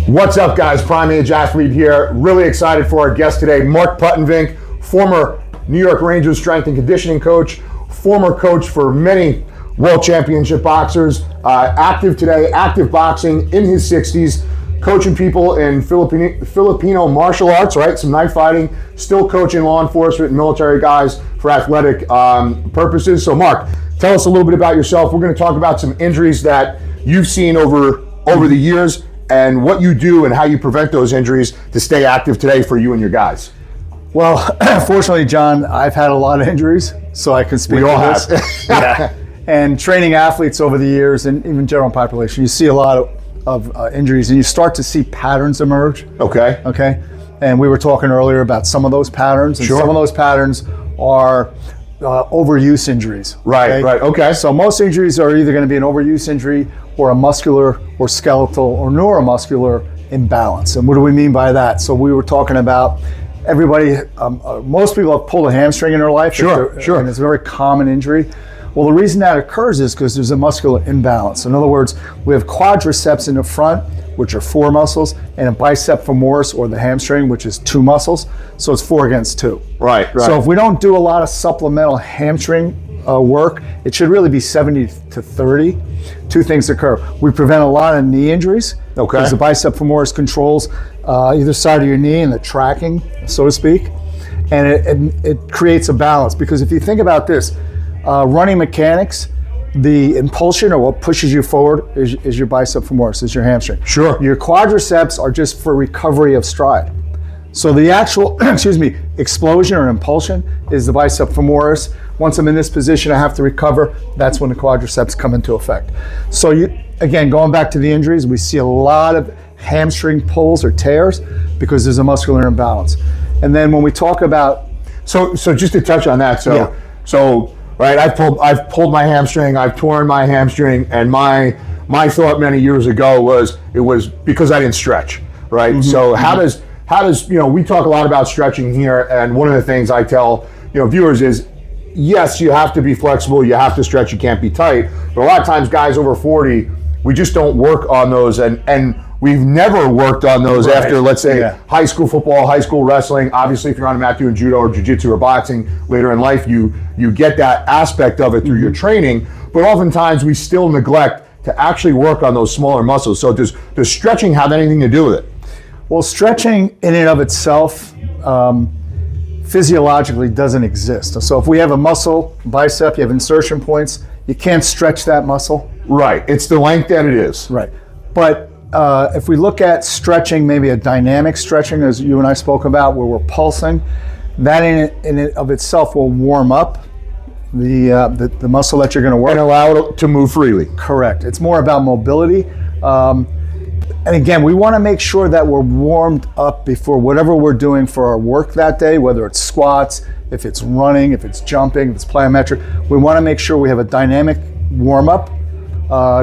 What's up, guys? Prime Age Athlete here. Really excited for our guest today, Mark Puttenvink, former New York Rangers strength and conditioning coach, former coach for many world championship boxers, active today, active boxing, in his 60s, coaching people in Filipino martial arts, right? Some knife fighting, still coaching law enforcement and military guys for athletic purposes. So Mark, tell us a little bit about yourself. We're going to talk about some injuries that you've seen over the years and what you do and how you prevent those injuries to stay active today for you and your guys. Well, fortunately, John, I've had a lot of injuries, so I can speak We all to this. Yeah. And training athletes over the years and even general population, you see a lot of injuries and you start to see patterns emerge. Okay. And we were talking earlier about some of those patterns. And Sure. Some of those patterns are overuse injuries. Right. Okay. So most injuries are either going to be an overuse injury or a muscular or skeletal or neuromuscular imbalance. And what do we mean by that? So we were talking about everybody, most people have pulled a hamstring in their life. Sure. And it's a very common injury. Well, the reason that occurs is because there's a muscular imbalance. In other words, we have quadriceps in the front, which are 4 muscles, and a bicep femoris, or the hamstring, which is 2 muscles. So it's 4 against 2. Right. So if we don't do a lot of supplemental hamstring work, it should really be 70 to 30. 2 things occur. We prevent a lot of knee injuries. Okay. Because the bicep femoris controls either side of your knee and the tracking, so to speak. And it creates a balance. Because if you think about this, running mechanics, the impulsion or what pushes you forward is your bicep femoris, is your hamstring. Sure. Your quadriceps are just for recovery of stride. So the actual, explosion or impulsion is the bicep femoris. Once I'm in this position, I have to recover. That's when the quadriceps come into effect. So again, going back to the injuries, we see a lot of hamstring pulls or tears because there's a muscular imbalance. And then when we talk about... So just to touch on that, right, I've pulled my hamstring, I've torn my hamstring, and my thought many years ago was it was because I didn't stretch, right? Mm-hmm. So how does we talk a lot about stretching here, and one of the things I tell viewers is, yes, you have to be flexible, you have to stretch, you can't be tight, but a lot of times guys over 40, we just don't work on those, and we've never worked on those right. After, let's say, high school football, high school wrestling. Obviously, if you're on a mat doing judo or jiu-jitsu or boxing later in life, you get that aspect of it through your training, but oftentimes we still neglect to actually work on those smaller muscles. So does stretching have anything to do with it? Well, stretching in and of itself physiologically doesn't exist. So if we have a muscle, bicep, you have insertion points, you can't stretch that muscle. Right, it's the length that it is. Right, but if we look at stretching, maybe a dynamic stretching, as you and I spoke about, where we're pulsing, that in and of itself will warm up the muscle that you're going to work. And allow it to move freely. Correct. It's more about mobility. And again, we want to make sure that we're warmed up before whatever we're doing for our work that day, whether it's squats, if it's running, if it's jumping, if it's plyometric. We want to make sure we have a dynamic warm-up.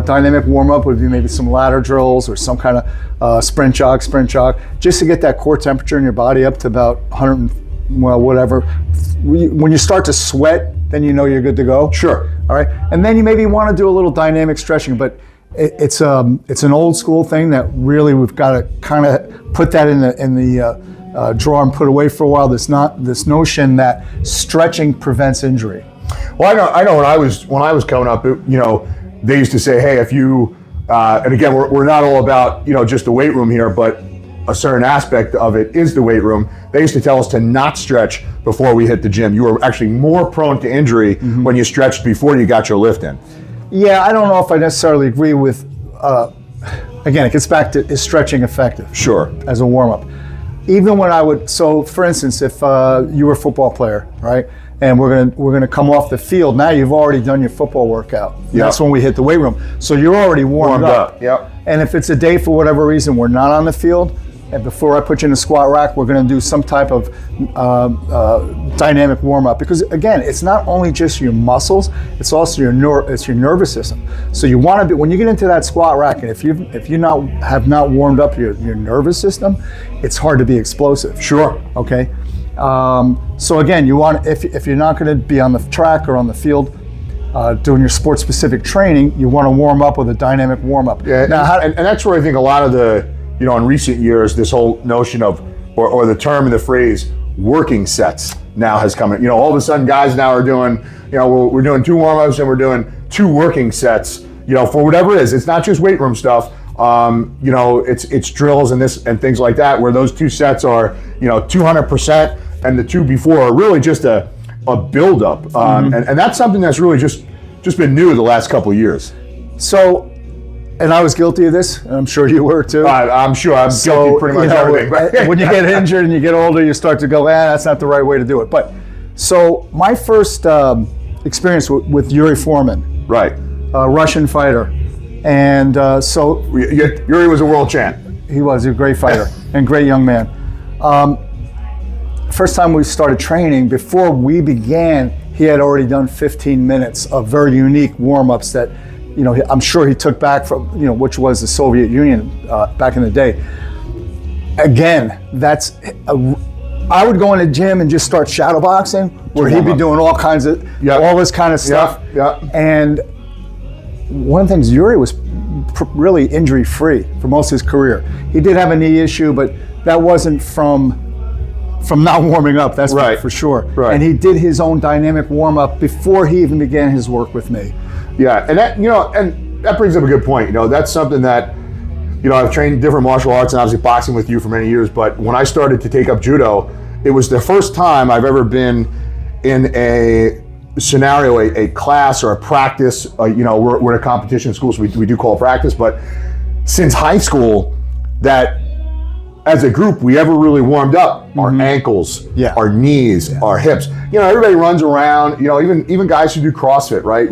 Dynamic warm-up would be maybe some ladder drills or some kind of sprint jog, just to get that core temperature in your body up to about 100, whatever. When you start to sweat, then you know you're good to go. Sure. All right. And then you maybe want to do a little dynamic stretching, but it's an old school thing that really we've got to kind of put that in the drawer and put away for a while. This notion that stretching prevents injury. Well, I know when I was coming up, they used to say, hey, if you, and again, we're not all about, just the weight room here, but a certain aspect of it is the weight room. They used to tell us to not stretch before we hit the gym. You were actually more prone to injury when you stretched before you got your lift in. Yeah, I don't know if I necessarily agree with, again, it gets back to, is stretching effective? Sure. As a warm-up. Even when so for instance, if you were a football player, right? And we're gonna come off the field. Now you've already done your football workout. Yep. That's when we hit the weight room. So you're already warmed up. Yep. And if it's a day for whatever reason we're not on the field, and before I put you in the squat rack, we're gonna do some type of dynamic warm up. Because again, it's not only just your muscles, it's also your nervous system. So you want to be, when you get into that squat rack, and if you have not warmed up your nervous system, it's hard to be explosive. Sure. Okay. So again, you want, if you're not going to be on the track or on the field, doing your sport-specific training, you want to warm up with a dynamic warm-up. Yeah, now, and that's where I think a lot of the, in recent years, this whole notion of, or the term and the phrase, working sets now has come in. All of a sudden, guys now are doing, we're doing 2 warm-ups and we're doing 2 working sets, for whatever it is. It's not just weight room stuff. It's drills and things like that, where those 2 sets are, 200%, and the 2 before are really just a build-up. And that's something that's really just been new the last couple of years. So, and I was guilty of this, and I'm sure you were too. I'm sure I'm guilty pretty much everything. When you get injured and you get older, you start to go, that's not the right way to do it. But so my first experience with Yuri Foreman, right, a Russian fighter, and so Yuri was a world champ. He was a great fighter and great young man. First time we started training, before we began, he had already done 15 minutes of very unique warm-ups that, I'm sure he took back from, which was the Soviet Union back in the day. Again, I would go in the gym and just start shadow boxing, where he'd be doing all this kind of stuff. And one of the things, Yuri was really injury-free for most of his career. He did have a knee issue, but that wasn't from not warming up, that's right, for sure. Right. And he did his own dynamic warm-up before he even began his work with me. Yeah, and that, and that brings up a good point. That's something that, I've trained different martial arts and obviously boxing with you for many years, but when I started to take up judo, it was the first time I've ever been in a scenario, a class or a practice. We're in a competition school, so we do call it practice, but since high school, that as a group, we ever really warmed up our ankles, our knees, our hips. Everybody runs around, even guys who do CrossFit, right?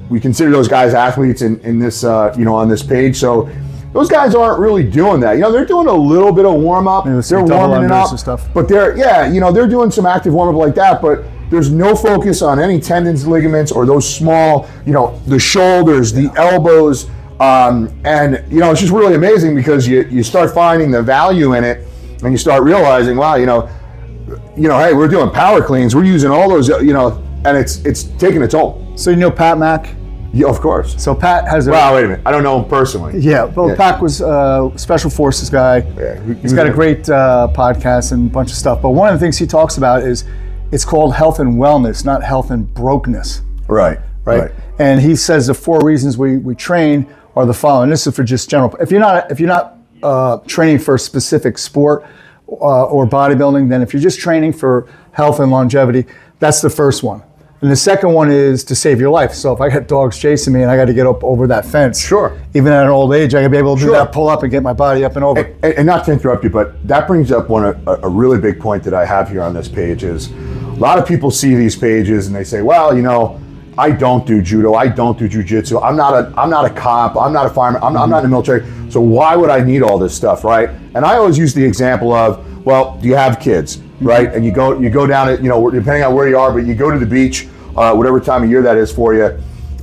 We consider those guys athletes in this, on this page. So those guys aren't really doing that. They're doing a little bit of warm up. They're warming it up, but they're doing some active warm up like that, but there's no focus on any tendons, ligaments, or those small, the shoulders, the elbows. And it's just really amazing because you start finding the value in it, and you start realizing, wow, hey, we're doing power cleans, we're using all those, and it's taking a toll. So Pat Mack? Yeah, of course. So Pat has Wow, wait a minute. I don't know him personally. Yeah, well, Pat was a Special Forces guy. Yeah, he's got a great podcast and a bunch of stuff. But one of the things he talks about is it's called health and wellness, not health and brokenness. Right. And he says the 4 reasons we train are the following. This is for just general. If you're not training for a specific sport or bodybuilding, then if you're just training for health and longevity, that's the first one. And the second one is to save your life. So if I got dogs chasing me and I got to get up over that fence, sure, even at an old age, I got to be able to do that pull up and get my body up and over. And not to interrupt you, but that brings up a really big point that I have here on this page is a lot of people see these pages and they say, well, I don't do judo, I don't do jujitsu, I'm not a cop, I'm not a fireman, I'm not in the military, so why would I need all this stuff, right? And I always use the example of, well, do you have kids, right? And you go down it, depending on where you are, but you go to the beach, whatever time of year that is for you,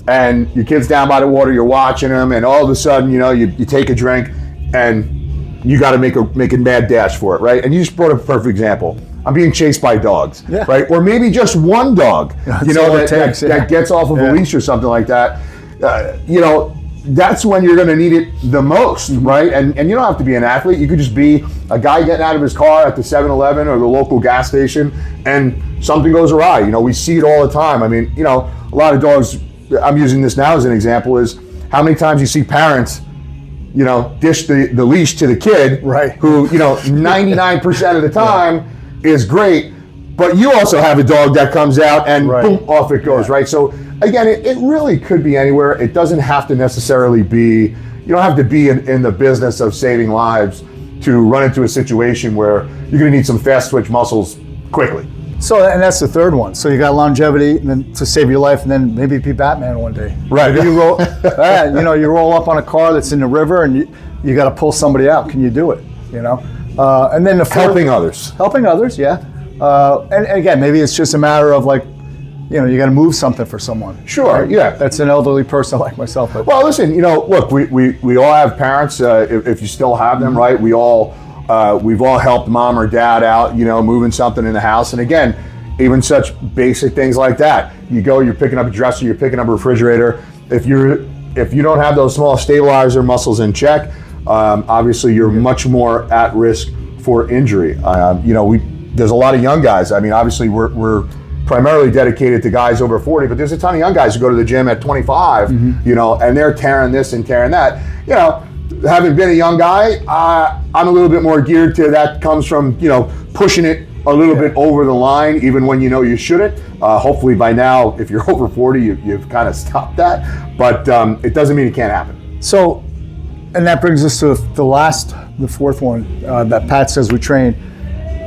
and your kid's down by the water, you're watching them, and all of a sudden, you take a drink, and you got to make a mad dash for it, right? And you just brought up a perfect example. I'm being chased by dogs, right? Or maybe just one dog, that gets off of a leash or something like that. That's when you're going to need it the most, right? And you don't have to be an athlete. You could just be a guy getting out of his car at the 7-Eleven or the local gas station, and something goes awry. We see it all the time. I mean, a lot of dogs, I'm using this now as an example, is how many times you see parents, dish the leash to the kid, right? Who, 99% of the time is great, but you also have a dog that comes out and boom, off it goes, right? So again, it really could be anywhere. It doesn't have to necessarily be, you don't have to be in the business of saving lives to run into a situation where you're going to need some fast twitch muscles quickly. So, and that's the third one. So you got longevity, and then to save your life, and then maybe be Batman one day. Right. Maybe you roll, you roll up on a car that's in the river, and you got to pull somebody out. Can you do it? And then the fourth, helping others, yeah. And again, maybe it's just a matter of you got to move something for someone. Sure, right? yeah. That's an elderly person like myself. But. Well, listen, look, we all have parents. If you still have them, right? We've all helped mom or dad out, moving something in the house. And again, even such basic things like that. You're picking up a dresser, you're picking up a refrigerator. If you don't have those small stabilizer muscles in check, obviously you're much more at risk for injury. There's a lot of young guys. I mean, obviously we're primarily dedicated to guys over 40, but there's a ton of young guys who go to the gym at 25, and they're tearing this and tearing that. Having been a young guy, I'm a little bit more geared to that. Comes from pushing it a little bit over the line, even when you shouldn't. Hopefully by now, if you're over 40, you've kind of stopped that. But it doesn't mean it can't happen. So, and that brings us to the fourth one that Pat says we train.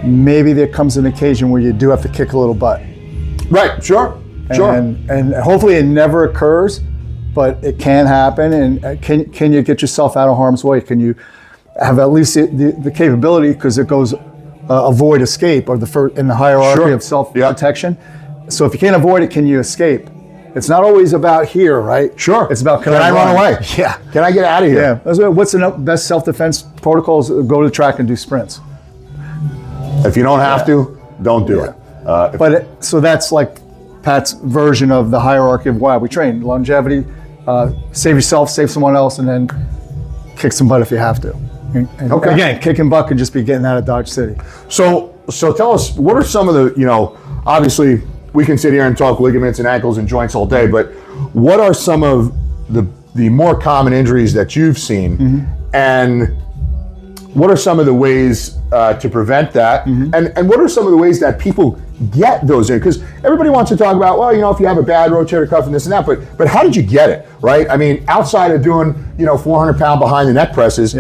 Maybe there comes an occasion where you do have to kick a little butt. Right. Sure. And hopefully it never occurs, but it can happen. And can you get yourself out of harm's way? Can you have at least the capability, because it goes avoid escape, or in the hierarchy of self-protection. Yep. So if you can't avoid it, can you escape? It's not always about here, right? Sure. It's about can I run away? Yeah. Can I get out of here? Yeah. What's the best self-defense protocols? Go to the track and do sprints. If you don't have to, don't do it. So that's like Pat's version of the hierarchy of why we train: longevity, save yourself, save someone else, and then kick some butt if you have to. And again, kicking butt could just be getting out of Dodge City. So tell us, what are some of the, obviously we can sit here and talk ligaments and ankles and joints all day, but what are some of the more common injuries that you've seen, and what are some of the ways to prevent that, and what are some of the ways that people get those in? Because everybody wants to talk about, well, if you have a bad rotator cuff and this and that, but how did you get it, right? I mean, outside of doing 400-pound behind the neck presses,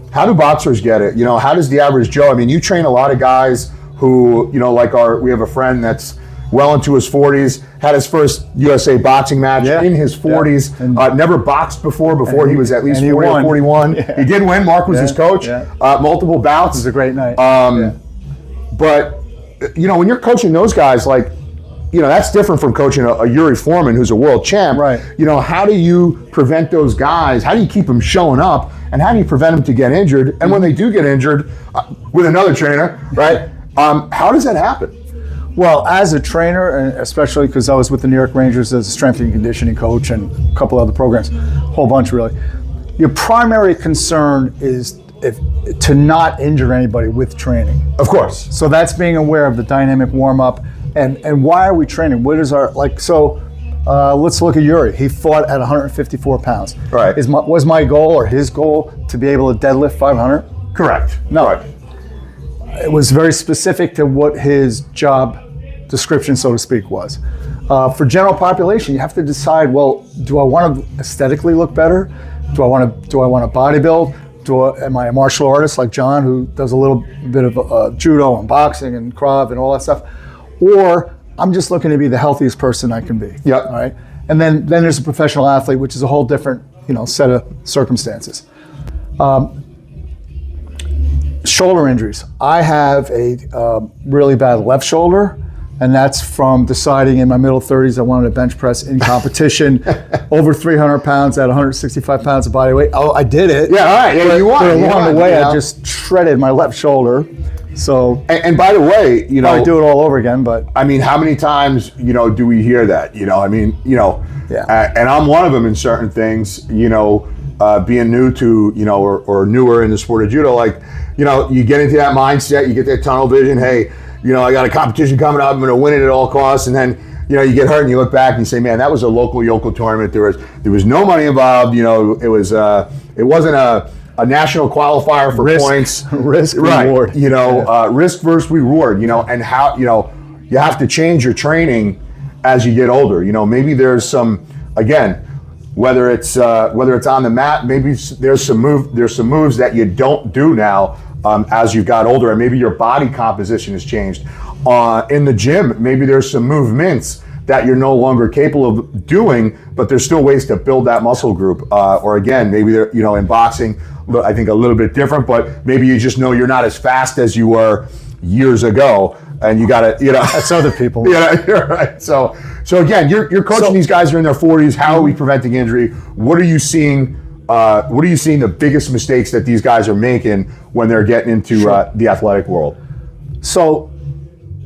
how do boxers get it? How does the average Joe? I mean, you train a lot of guys who, we have a friend that's well into his 40s, had his first USA boxing match in his 40s, never boxed before he was at least 40 or 41. He did win. Mark was his coach. Multiple bouts. It was a great night. But, when you're coaching those guys, that's different from coaching a Yuri Foreman who's a world champ. Right. How do you prevent those guys? How do you keep them showing up? And how do you prevent them to get injured? And when they do get injured with another trainer, right? How does that happen? Well, as a trainer, and especially because I was with the New York Rangers as a strength and conditioning coach and a couple other programs, a whole bunch really, your primary concern is to not injure anybody with training. Of course. So that's being aware of the dynamic warm-up and why are we training? What is our, let's look at Yuri. He fought at 154 pounds. Right. Was my goal or his goal to be able to deadlift 500? Correct. No. Correct. It was very specific to what his job description, so to speak, was. For general population, you have to decide, well, do I want to aesthetically look better? Do I want to bodybuild? Am I a martial artist like John, who does a little bit of judo and boxing and Krav and all that stuff? Or I'm just looking to be the healthiest person I can be. Yep. All right. And then there's a professional athlete, which is a whole different, set of circumstances. Shoulder injuries. I have a really bad left shoulder, and that's from deciding in my middle 30s I wanted to bench press in competition over 300 pounds at 165 pounds of body weight. Oh, I did it. Yeah, all right. Yeah, you won. Along the way, I just shredded my left shoulder. So, and by the way, I'd do it all over again. But I mean, how many times do we hear that? And I'm one of them in certain things. Being new to or newer in the sport of judo, you get into that mindset, you get that tunnel vision. Hey, I got a competition coming up, I'm going to win it at all costs, and then you get hurt and you look back and you say, man, that was a local yokel tournament. There was no money involved. It wasn't a national qualifier for points. Risk reward. Risk versus reward. And how you have to change your training as you get older. Maybe there's some, again, whether it's on the mat, maybe there's some moves that you don't do now as you've got older, and maybe your body composition has changed. In the gym, maybe there's some movements that you're no longer capable of doing, but there's still ways to build that muscle group. Or again, maybe they're, in boxing, I think a little bit different, but maybe you just know you're not as fast as you were years ago, and you got to, That's other people. You're right. So again, you're coaching these guys who are in their 40s. How are we preventing injury? What are you seeing? The biggest mistakes that these guys are making when they're getting into the athletic world? So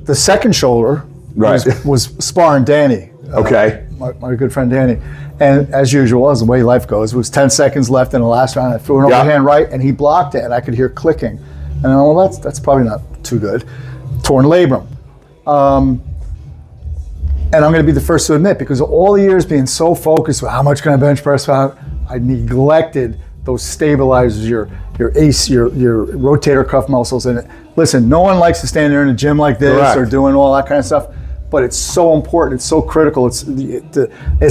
the second shoulder, Right. was sparring Danny. Okay. My good friend Danny. And as usual, as the way life goes, it was 10 seconds left in the last round. I threw an overhand right, and he blocked it, and I could hear clicking. And I'm like, well, that's probably not too good. Torn labrum. And I'm going to be the first to admit, because of all the years being so focused with how much can I bench press, I neglected those stabilizers, your ace, your rotator cuff muscles. And listen, no one likes to stand there in a gym like this Correct. or doing all that kind of stuff. But it's so important. It's so critical. It's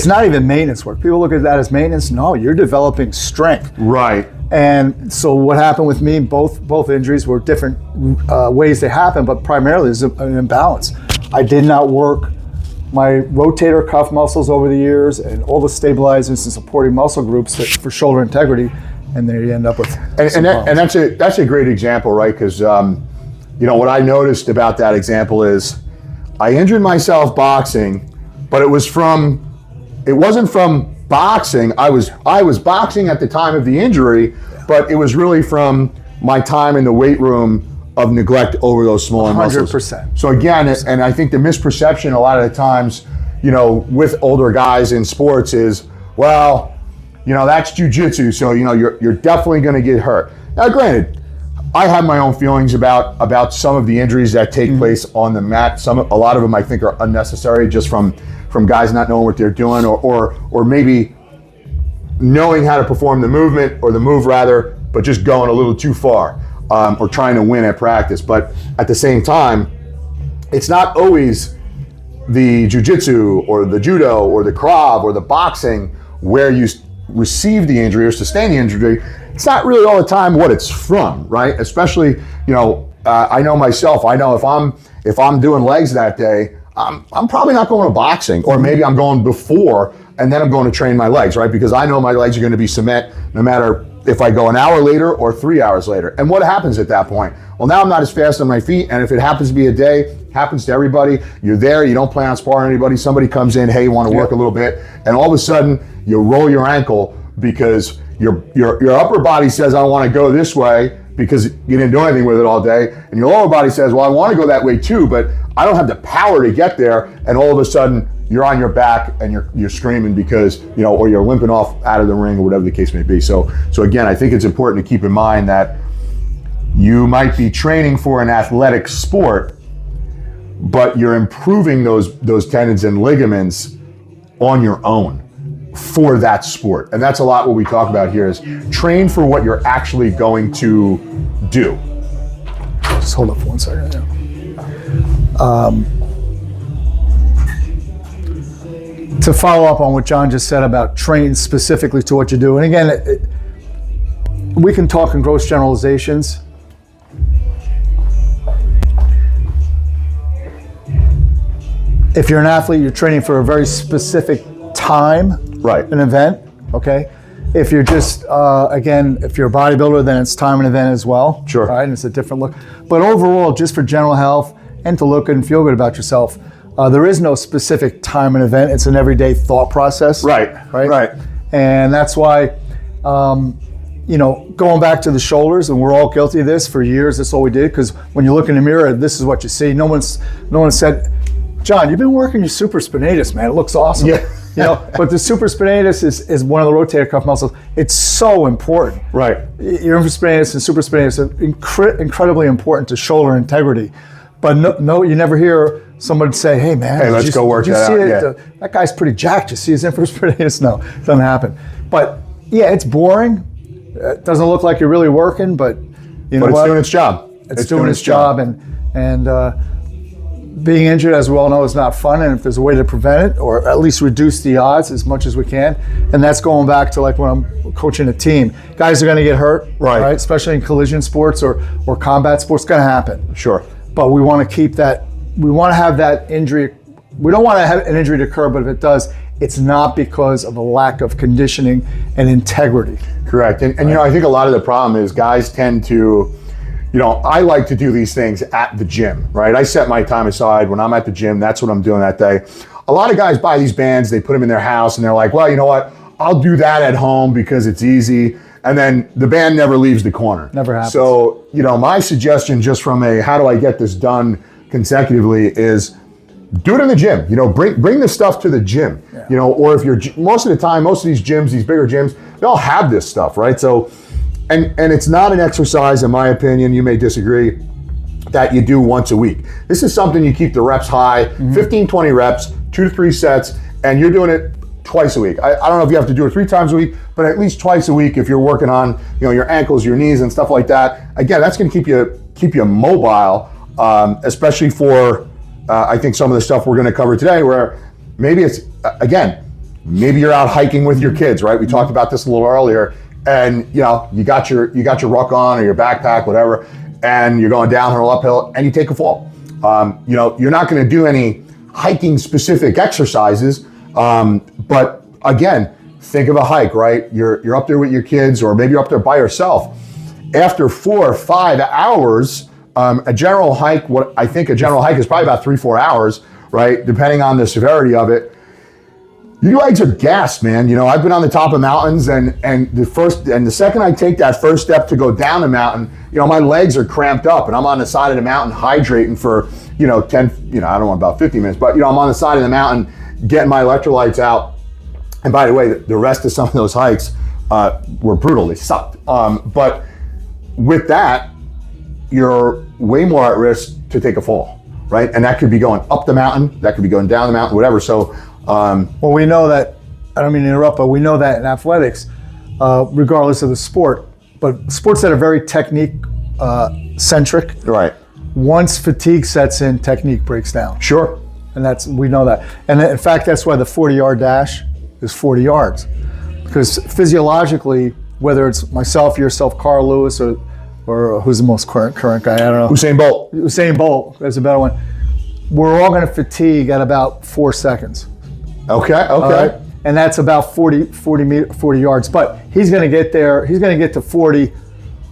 not even maintenance work. People look at that as maintenance. No, you're developing strength. Right. And so what happened with me, both injuries were different ways they happened, but primarily there's an imbalance. I did not work my rotator cuff muscles over the years and all the stabilizers and supporting muscle groups for shoulder integrity, and there you end up with And that's a great example, right? Because what I noticed about that example is I injured myself boxing, but it wasn't from boxing. I was boxing at the time of the injury, but it was really from my time in the weight room of neglect over those smaller muscles. 100%. So again, and I think the misperception a lot of the times, with older guys in sports is, well, that's jujitsu, so you're definitely going to get hurt. Now, granted, I have my own feelings about some of the injuries that take place on the mat. A lot of them I think are unnecessary, just from guys not knowing what they're doing, or maybe knowing how to perform the movement, or the move rather, but just going a little too far, or trying to win at practice. But at the same time, it's not always the jiu-jitsu or the judo or the krav or the boxing where you receive the injury or sustain the injury. It's not really all the time what it's from, right? Especially, I know myself. I know if I'm doing legs that day, I'm probably not going to boxing, or maybe I'm going before and then I'm going to train my legs, right? Because I know my legs are going to be cement no matter if I go an hour later or 3 hours later. And what happens at that point? Well, now I'm not as fast on my feet, and if it happens to be a day, happens to everybody, you're there, you don't plan on sparring anybody, somebody comes in, hey, you want to work a little bit, and all of a sudden you roll your ankle because your upper body says, I want to go this way because you didn't do anything with it all day, and your lower body says, well, I want to go that way too, but I don't have the power to get there, and all of a sudden you're on your back and you're screaming because, or you're limping off out of the ring or whatever the case may be. So again, I think it's important to keep in mind that you might be training for an athletic sport, but you're improving those tendons and ligaments on your own for that sport. And that's a lot what we talk about here is train for what you're actually going to do. Just hold up for 1 second. To follow up on what John just said about train specifically to what you do, and again, we can talk in gross generalizations. If you're an athlete, you're training for a very specific time, Right. an event, okay? If you're just, again, if you're a bodybuilder, then it's time and event as well. Sure. Right, and it's a different look. But overall, just for general health and to look good and feel good about yourself, there is no specific time and event. It's an everyday thought process. Right. And that's why, going back to the shoulders, and we're all guilty of this for years. That's all we did, because when you look in the mirror, this is what you see. No one said, John, you've been working your supraspinatus, man. It looks awesome. Yeah. But the supraspinatus is one of the rotator cuff muscles. It's so important. Right. Your infraspinatus and supraspinatus are incredibly important to shoulder integrity. But no, you never hear somebody say, hey man, let's go work that out. Yeah. That guy's pretty jacked. You see his infraspinatus? No, it doesn't happen. But yeah, it's boring. It doesn't look like you're really working, but But it's doing its job. It's doing its job, and being injured, as we all know, is not fun. And if there's a way to prevent it, or at least reduce the odds as much as we can, and that's going back to like when I'm coaching a team, guys are going to get hurt, right? Especially in collision sports or combat sports, it's going to happen. Sure. But we want to keep that. We want to have that injury. We don't want to have an injury to occur, but if it does, it's not because of a lack of conditioning and integrity. Correct. And I think a lot of the problem is guys tend to, I like to do these things at the gym, right? I set my time aside when I'm at the gym. That's what I'm doing that day. A lot of guys buy these bands, they put them in their house, and they're like, well, you know what? I'll do that at home because it's easy. And then the band never leaves the corner. Never happens. So, my suggestion just from how do I get this done consecutively is do it in the gym. Bring the stuff to the gym. Or if you're most of the time, most of these gyms, these bigger gyms, they all have this stuff, right? So, and it's not an exercise, in my opinion. You may disagree, that you do once a week. This is something you keep the reps high, 15, 20 reps, 2 to 3 sets, and you're doing it twice a week. I don't know if you have to do it 3 times a week, but at least twice a week if you're working on your ankles, your knees, and stuff like that. Again, that's going to keep you mobile, especially for I think some of the stuff we're going to cover today, where maybe it's maybe you're out hiking with your kids, right? We talked about this a little earlier, and you got your ruck on or your backpack, whatever, and you're going downhill, uphill, and you take a fall. You're not going to do any hiking specific exercises, but again, think of a hike, right? You're up there with your kids, or maybe you're up there by yourself. After 4 or 5 hours, a general hike, I think a general hike is probably about 3-4 hours, right? Depending on the severity of it. Your legs are gassed, man. I've been on the top of mountains, and the second I take that first step to go down the mountain, my legs are cramped up, and I'm on the side of the mountain hydrating for 10, I don't want about 50 minutes, but I'm on the side of the mountain getting my electrolytes out. And by the way, the rest of some of those hikes were brutal. They sucked. But with that, you're way more at risk to take a fall, right? And that could be going up the mountain, that could be going down the mountain, whatever. So, well, we know that, I don't mean to interrupt, but we know that in athletics, regardless of the sport, but sports that are very technique centric, right? Once fatigue sets in, technique breaks down. Sure. And we know that. And in fact, that's why the 40-yard dash is 40 yards. Because physiologically, whether it's myself, yourself, Carl Lewis, or who's the most current guy, I don't know. Usain Bolt, that's a better one. We're all going to fatigue at about 4 seconds. Okay. And that's about 40 yards. But he's going to get there. He's going to get to 40 a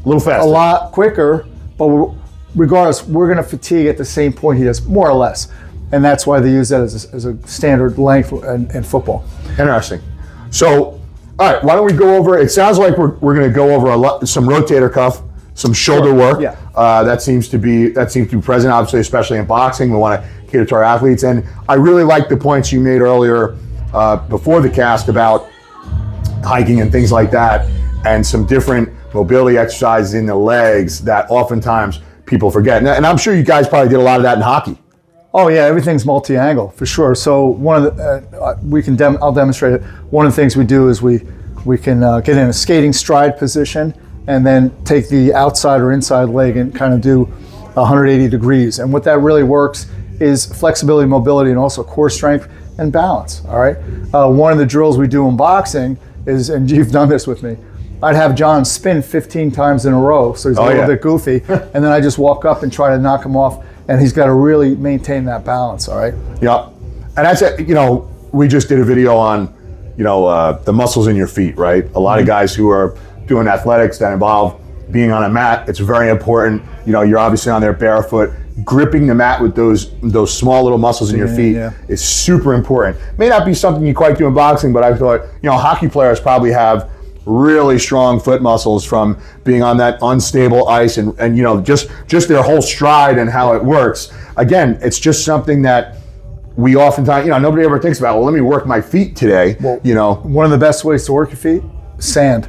little faster, a lot quicker. But regardless, we're going to fatigue at the same point he does, more or less. And that's why they use that as a standard length in football. Interesting. So, all right, why don't we go over? It sounds like we're going to go over some rotator cuff, some shoulder work. Yeah. That seems to be present, obviously, especially in boxing. We want to cater to our athletes, and I really like the points you made earlier before the cast about hiking and things like that, and some different mobility exercises in the legs that oftentimes people forget. And I'm sure you guys probably did a lot of that in hockey. Oh yeah, everything's multi-angle for sure. So one of the I'll demonstrate it. One of the things we do is we can get in a skating stride position and then take the outside or inside leg and kind of do 180 degrees. And what that really works is flexibility, mobility, and also core strength and balance. All right. One of the drills we do in boxing is, and you've done this with me, I'd have John spin 15 times in a row, so he's a little bit goofy, and then I just walk up and try to knock him off. And he's got to really maintain that balance, all right? Yeah. And that's it. We just did a video on, the muscles in your feet, right? A lot of guys who are doing athletics that involve being on a mat, it's very important. You're obviously on there barefoot. Gripping the mat with those small little muscles in your feet is super important. May not be something you quite do in boxing, but I thought, hockey players probably have really strong foot muscles from being on that unstable ice and just their whole stride and how it works. Again, it's just something that we oftentimes, nobody ever thinks about, well, let me work my feet today. Well, one of the best ways to work your feet, sand.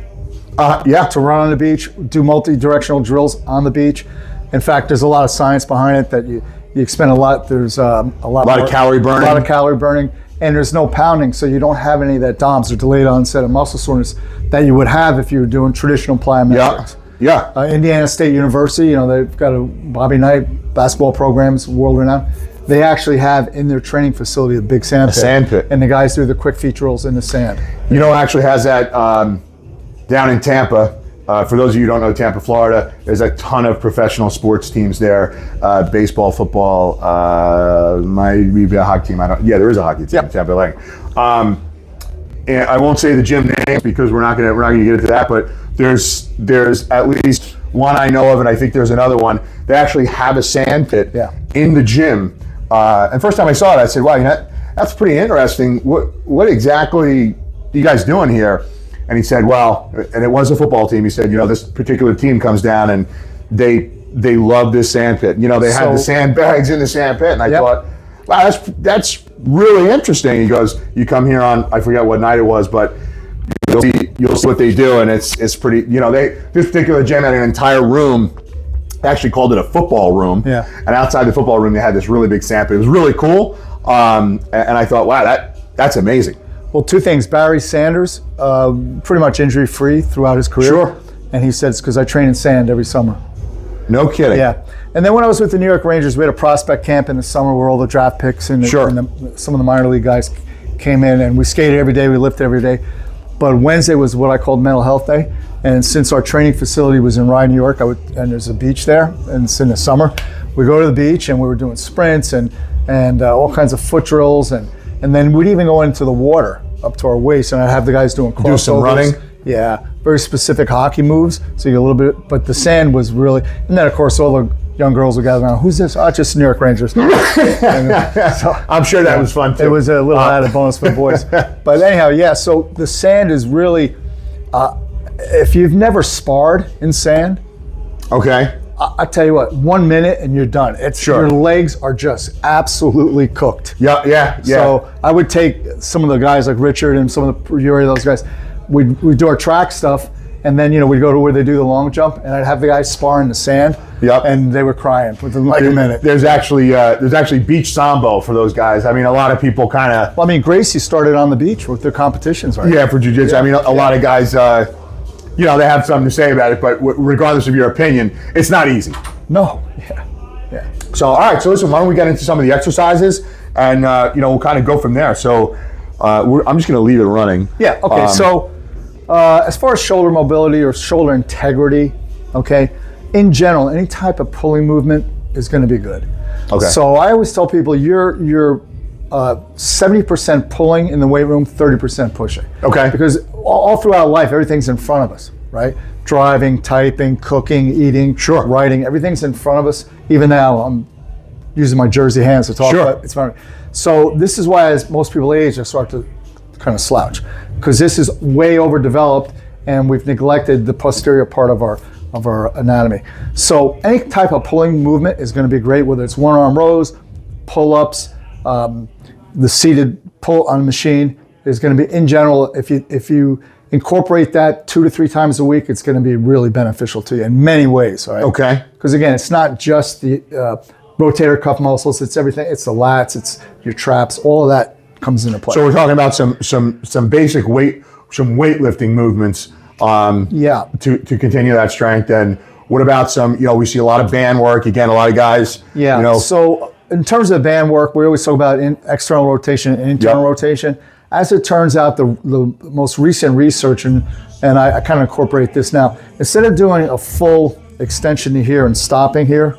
To run on the beach, do multi-directional drills on the beach. In fact, there's a lot of science behind it that you expend a lot. There's a lot of calorie burning. A lot of calorie burning. And there's no pounding, so you don't have any of that DOMS or delayed onset of muscle soreness that you would have if you were doing traditional plyometrics. Yeah. Indiana State University, they've got a Bobby Knight basketball programs, world renowned. They actually have in their training facility a big sand pit. And the guys do the quick feet drills in the sand. Actually has that down in Tampa. For those of you who don't know Tampa, Florida, there's a ton of professional sports teams there. Baseball, football, might be a hockey team. There is a hockey team in Tampa Bay. And I won't say the gym name because we're not gonna get into that. But there's at least one I know of, and I think there's another one. They actually have a sand pit in the gym. And first time I saw it, I said, "Wow, that's pretty interesting. What exactly are you guys doing here?" And he said, well, and it was a football team. He said, this particular team comes down and they love this sand pit. They had the sandbags in the sand pit. And I thought, wow, that's really interesting. He goes, you come here on, I forget what night it was, but you'll see what they do, and it's pretty, this particular gym had an entire room. They actually called it a football room. Yeah. And outside the football room, they had this really big sand pit. It was really cool. And I thought, wow, that's amazing. Well, two things. Barry Sanders, pretty much injury-free throughout his career. Sure. And he said it's because I train in sand every summer. No kidding. Yeah. And then when I was with the New York Rangers, we had a prospect camp in the summer where all the draft picks and, Sure. some of the minor league guys came in, and we skated every day, we lifted every day. But Wednesday was what I called mental health day. And since our training facility was in Rye, New York, and there's a beach there, and it's in the summer, we go to the beach and we were doing sprints and all kinds of foot drills, and then we'd even go into the water up to our waist, and I'd have the guys doing crossovers. Do some running? Yeah, very specific hockey moves. So you get a little bit, but the sand was really, and then of course all the young girls would gather around. Who's this? Oh, just New York Rangers. So, I'm sure that was fun too. it was a little added bonus for the boys. But anyhow, yeah. So the sand is really, if you've never sparred in sand, Okay. I tell you what, 1 minute and you're done. Sure. Your legs are just absolutely cooked. Yeah. So I would take some of the guys like Richard and some of the Yuri, those guys. We'd do our track stuff, and then we'd go to where they do the long jump, and I'd have the guys spar in the sand. Yep. And they were crying within like a minute. There's actually beach sambo for those guys. I mean, a lot of people kind of. Well, I mean, Gracie started on the beach with their competitions, right? Yeah, for jiu-jitsu. I mean, a lot of guys, they have something to say about it, but regardless of your opinion, it's not easy. No. Yeah. So, all right. So, listen, why don't we get into some of the exercises, and we'll kind of go from there. So, I'm just going to leave it running. Yeah. Okay. So, as far as shoulder mobility or shoulder integrity, okay, in general, any type of pulling movement is going to be good. Okay. So I always tell people you're 70% pulling in the weight room, 30% pushing. Okay. Because all throughout life, everything's in front of us, right? Driving, typing, cooking, eating, Sure. writing, everything's in front of us. Even now, I'm using my Jersey hands to talk, Sure. but it's fine. So this is why, as most people age, I start to kind of slouch, because this is way overdeveloped and we've neglected the posterior part of our anatomy. So any type of pulling movement is going to be great, whether it's one arm rows, pull-ups, the seated pull on a machine is going to be, in general, if you incorporate that 2 to 3 times a week, it's going to be really beneficial to you in many ways. All right? Okay. Because again, it's not just the rotator cuff muscles, it's everything. It's the lats, it's your traps, all of that comes into play. So we're talking about some basic weightlifting movements. To continue that strength. And what about some? We see a lot of band work. Again, a lot of guys. Yeah. So in terms of band work, we always talk about external rotation and internal rotation. As it turns out, the most recent research, and I kind of incorporate this now, instead of doing a full extension to here and stopping here,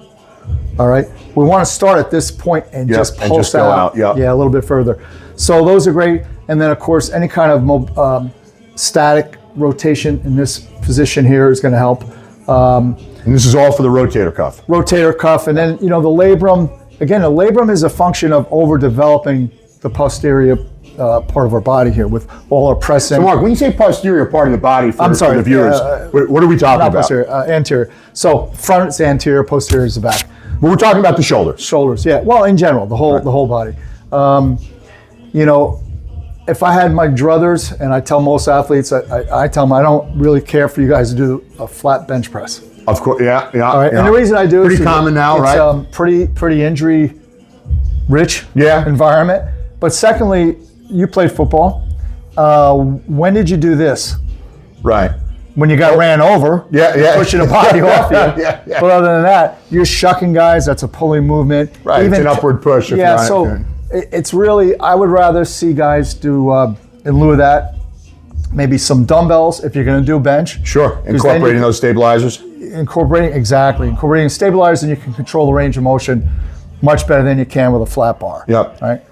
all right, we want to start at this point and just pulse go out. Yeah, a little bit further. So those are great. And then, of course, any kind of static rotation in this position here is going to help. And this is all for the rotator cuff. Rotator cuff. And then, the labrum. Again, the labrum is a function of overdeveloping the posterior part of our body here with all our pressing. So, Mark, when you say posterior part of the body for the viewers, what are we talking about? Posterior, anterior. So front is anterior, posterior is the back. But we're talking about the shoulders. Shoulders, yeah. Well, in general, the whole body. If I had my druthers, and I tell most athletes, I tell them I don't really care for you guys to do a flat bench press. Of course, yeah. All right, and the reason I do pretty common now, right? It's pretty injury rich environment. But secondly, you played football. When did you do this? Right. When you got ran over, pushing a body off you. But other than that, you're shucking guys. That's a pulling movement. Right. It's an upward push. It's really, I would rather see guys do, in lieu of that, maybe some dumbbells if you're going to do bench. Sure. Incorporating those stabilizers. Incorporating stabilizers, and you can control the range of motion much better than you can with a flat bar. Yep. Right.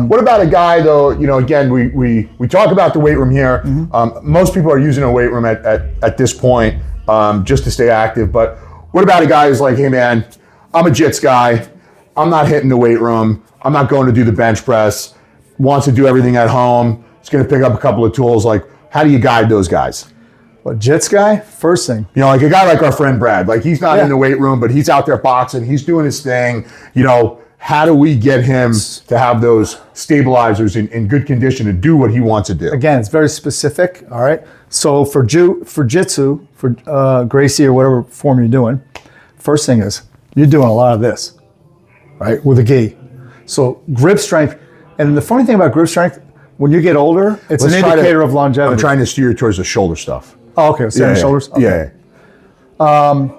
What about a guy though? Again, we talk about the weight room here. Mm-hmm. Most people are using a weight room at this point just to stay active. But what about a guy who's like, hey man, I'm a jits guy. I'm not hitting the weight room. I'm not going to do the bench press. Wants to do everything at home. He's going to pick up a couple of tools. Like, how do you guide those guys? Well, jits guy, first thing. Like a guy like our friend Brad. Like he's not in the weight room, but he's out there boxing. He's doing his thing. how do we get him to have those stabilizers in good condition to do what he wants to do? Again, it's very specific. All right. So for jitsu, for Gracie or whatever form you're doing, first thing is you're doing a lot of this, right, with a gi. So grip strength, and the funny thing about grip strength, when you get older, it's an indicator of longevity. I'm trying to steer towards the shoulder stuff. Oh, okay. So shoulders. Okay. Yeah.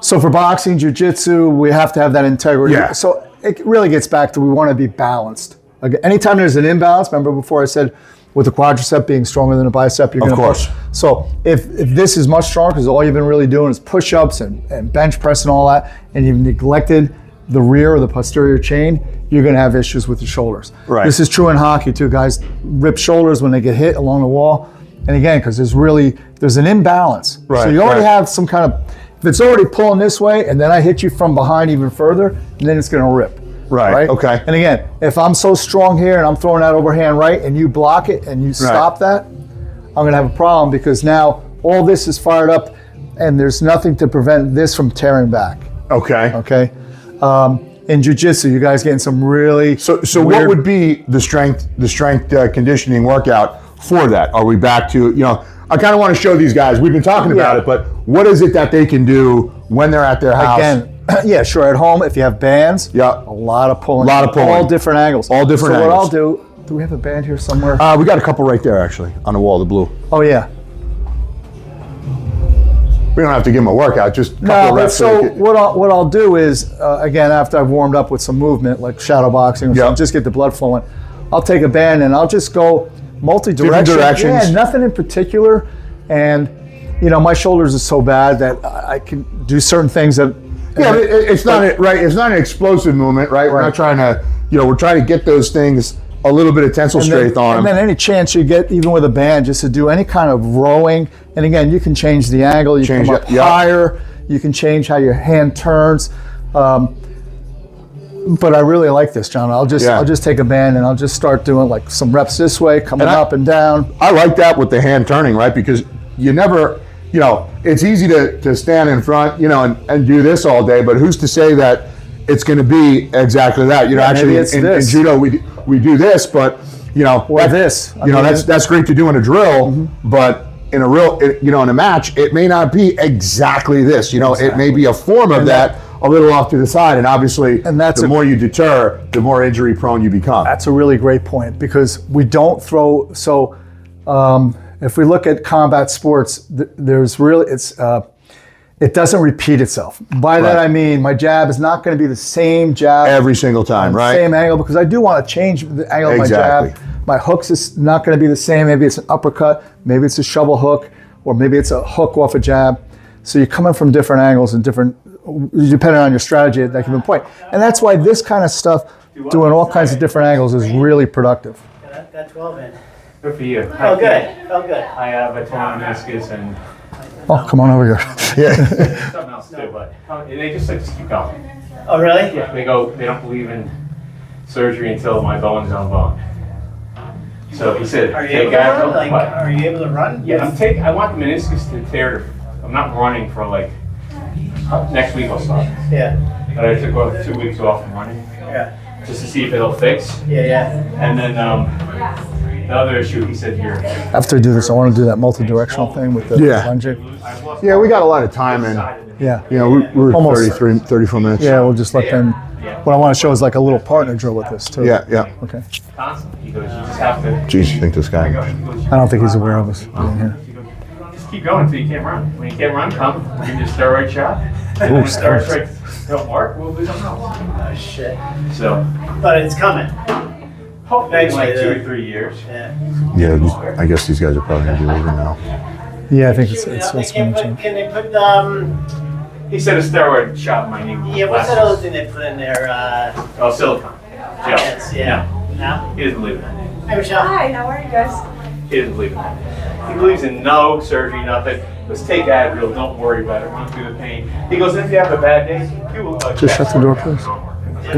So for boxing, jiu-jitsu, we have to have that integrity. Yeah. So it really gets back to we want to be balanced. Again, anytime there's an imbalance, remember before I said with the quadricep being stronger than a bicep, you're going to push. So if this is much stronger because all you've been really doing is push-ups and bench press and all that, and you've neglected the rear or the posterior chain, you're going to have issues with your shoulders. Right. This is true in hockey too. Guys rip shoulders when they get hit along the wall. And again, because there's an imbalance. Right, so you already have some kind of, if it's already pulling this way and then I hit you from behind even further, then it's going to rip. Right. Okay. And again, if I'm so strong here and I'm throwing that overhand right and you block it and you stop that, I'm going to have a problem because now all this is fired up and there's nothing to prevent this from tearing back. Okay. Okay. In jiu-jitsu, you guys getting some really So what would be the strength conditioning workout for that? Are we back to, I kind of want to show these guys, we've been talking about it, but what is it that they can do when they're at their house? Again, yeah, sure, at home, if you have bands, a lot of pulling. All different angles. All different angles. angles. So what I'll do we have a band here somewhere? We got a couple right there, actually, on the wall, the blue. Oh, yeah. We don't have to give them a workout, just a couple of No, reps. so what I'll do is, again, after I've warmed up with some movement, like shadow boxing or something, just get the blood flowing, I'll take a band and I'll just go multi-direction. Different directions. Yeah, nothing in particular. And, my shoulders are so bad that I can do certain things that... Yeah, it's not an explosive movement, right? We're not trying to, we're trying to get those things a little bit of tensile strength on them. And then any chance you get, even with a band, just to do any kind of rowing. And again, you can change the angle. You can come up higher. You can change how your hand turns. But I really like this, John. I'll just take a band and I'll just start doing like some reps this way, coming up and down. I like that with the hand turning, right? Because you never, it's easy to stand in front, and do this all day, but who's to say that it's going to be exactly that? Actually in judo we do this, but that's great to do in a drill, but in a real, in a match, it may not be exactly this. It may be a form of that, a little off to the side, and obviously, the more you deter, the more injury prone you become. That's a really great point because we don't throw. So, if we look at combat sports, there's really it doesn't repeat itself. By that I mean my jab is not going to be the same jab every single time, right? Same angle, because I do want to change the angle of my jab. My hooks is not going to be the same. Maybe it's an uppercut, maybe it's a shovel hook, or maybe it's a hook off a jab. So you're coming from different angles and depending on your strategy at that given point. And that's why this kind of stuff, doing all kinds of different angles, is really productive. Got 12 in. Good for you. Oh, good. Oh, good. I have a torn meniscus and Oh, come on over here. something else too, but they just keep going. Oh, really? Yeah, they don't believe in surgery until my bone's on bone. So he said, Are you able to run? Are you able to run? Yeah, I want the meniscus to tear. I'm not running for next week I'll start. Yeah. But I took 2 weeks off from running. Yeah. Just to see if it'll fix. Yeah. And then the other issue, he said here. After I do this, I want to do that multi-directional thing with the lunging. Yeah, we got a lot of time in. Yeah. We're Almost 34 minutes. Yeah, we'll just let them. What I want to show is like a little partner drill with this too. Yeah. Okay. Constantly. He goes, you just have to. Jeez, you think this guy? I don't think he's aware of us being here. Just keep going until you can't run. When you can't run, come. Give you a steroid shot. Ooh, steroids don't work, we'll do something else. Oh, shit. So, But it's coming. hopefully in like 2 or 3 years. Yeah. Yeah, I guess these guys are probably gonna be leaving now. Yeah, I think it's Can they put He said a steroid shot in my knee. yeah, what's that other thing they put in there? Oh, silicone. Gel. Yes, yeah. No? He doesn't believe in that. Hey, Michelle. Hi, how are you guys? He doesn't believe in that. He believes in no surgery, nothing. Let's take Advil, don't worry about it, run through the pain. He goes, if you have a bad day, you will. Just shut the door, please. All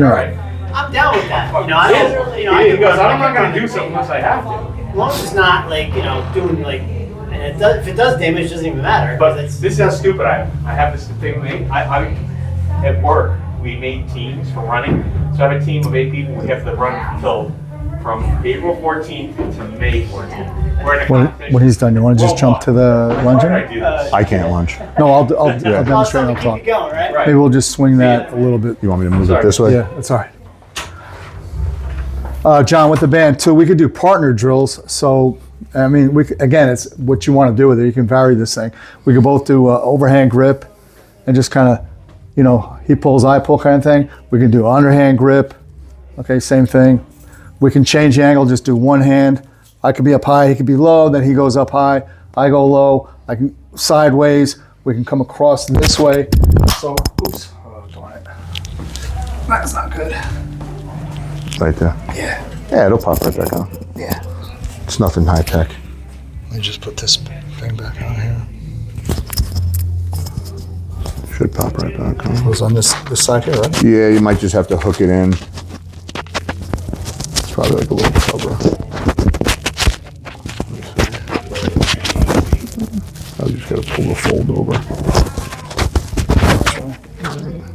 right. I'm down with that. I don't. He goes, I'm not going to do something unless I have to. As long as it's not doing and it does. If it does damage, it doesn't even matter. But this is how stupid I am. I have this thing with me. I at work, we made teams for running. So I have a team of 8 people. We have to run from April 14th to May 14th. We're in a competition. When he's done, you want to just jump to the Why did I lunging? do this? I can't lunge. No, I'll demonstrate and I'll Keep talk. it going, right? Right. Maybe we'll just swing that a little bit. You want me to move Sorry. it this way? Yeah, that's all right. John, with the band too, we could do partner drills. So, I mean, again, it's what you want to do with it. You can vary this thing. We could both do overhand grip and just kind of, he pulls, I pull kind of thing. We can do underhand grip. Okay, same thing. We can change the angle, just do one hand. I could be up high, he could be low, then he goes up high, I go low. I can sideways. We can come across this way. So, oops, oh, darn it. That's not good. Right there. Yeah. Yeah, it'll pop right back on. Yeah. It's nothing high tech. Let me just put this thing back on here. Should pop right back on. It was on this side here, right? Yeah, you might just have to hook it in. It's probably like a little cover. I just gotta pull the fold over.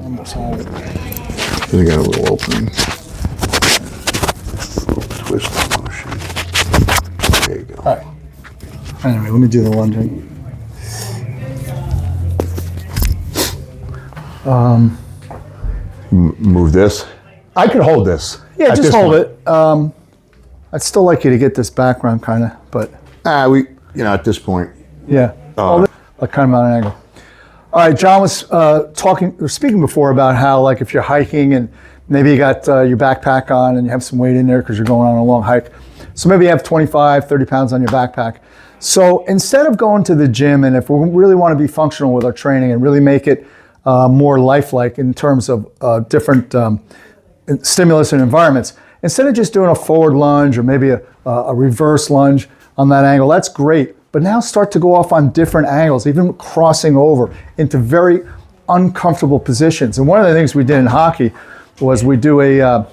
Almost have it. They got a little opening. Twist motion. There you go. All right. Anyway, let me do the lunging. Move this. I could hold this. Yeah, at just this hold point. it. I'd still like you to get this background kind of, but At this point. yeah. Like kind of on an angle. All right, John was speaking before about how, like, if you're hiking and maybe you got your backpack on and you have some weight in there because you're going on a long hike. So maybe you have 25, 30 pounds on your backpack. So instead of going to the gym, and if we really want to be functional with our training and really make it more lifelike in terms of different stimulus and environments, instead of just doing a forward lunge or maybe a reverse lunge on that angle, that's great. But now start to go off on different angles, even crossing over into very uncomfortable positions. And one of the things we did in hockey was we do a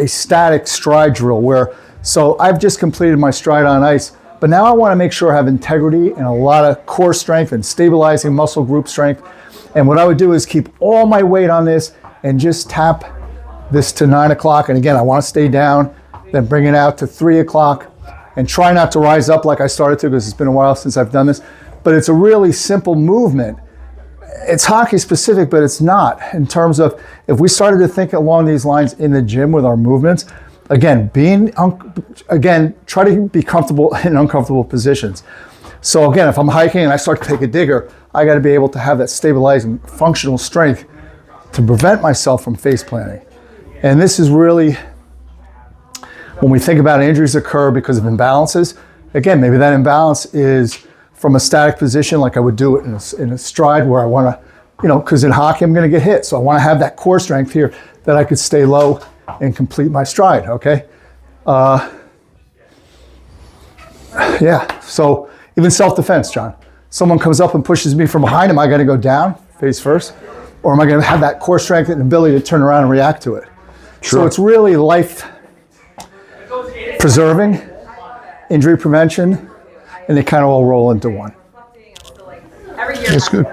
static stride drill where, so I've just completed my stride on ice, but now I want to make sure I have integrity and a lot of core strength and stabilizing muscle group strength. And what I would do is keep all my weight on this and just tap this to 9 o'clock. And again, I want to stay down, then bring it out to 3 o'clock and try not to rise up like I started to because it's been a while since I've done this. But it's a really simple movement. It's hockey specific, but it's not in terms of if we started to think along these lines in the gym with our movements, again, try to be comfortable in uncomfortable positions. So again, if I'm hiking and I start to take a digger, I got to be able to have that stabilizing functional strength to prevent myself from face planting. And this is really, when we think about injuries occur because of imbalances, again, maybe that imbalance is from a static position, like I would do it in a stride where I want to, because in hockey I'm going to get hit. So I want to have that core strength here that I could stay low and complete my stride, okay? Yeah, so even self-defense, John. Someone comes up and pushes me from behind, am I going to go down face first? Or am I going to have that core strength and ability to turn around and react to it? Sure. So it's really life preserving, injury prevention, and they kind of all roll into one. Every year That's good.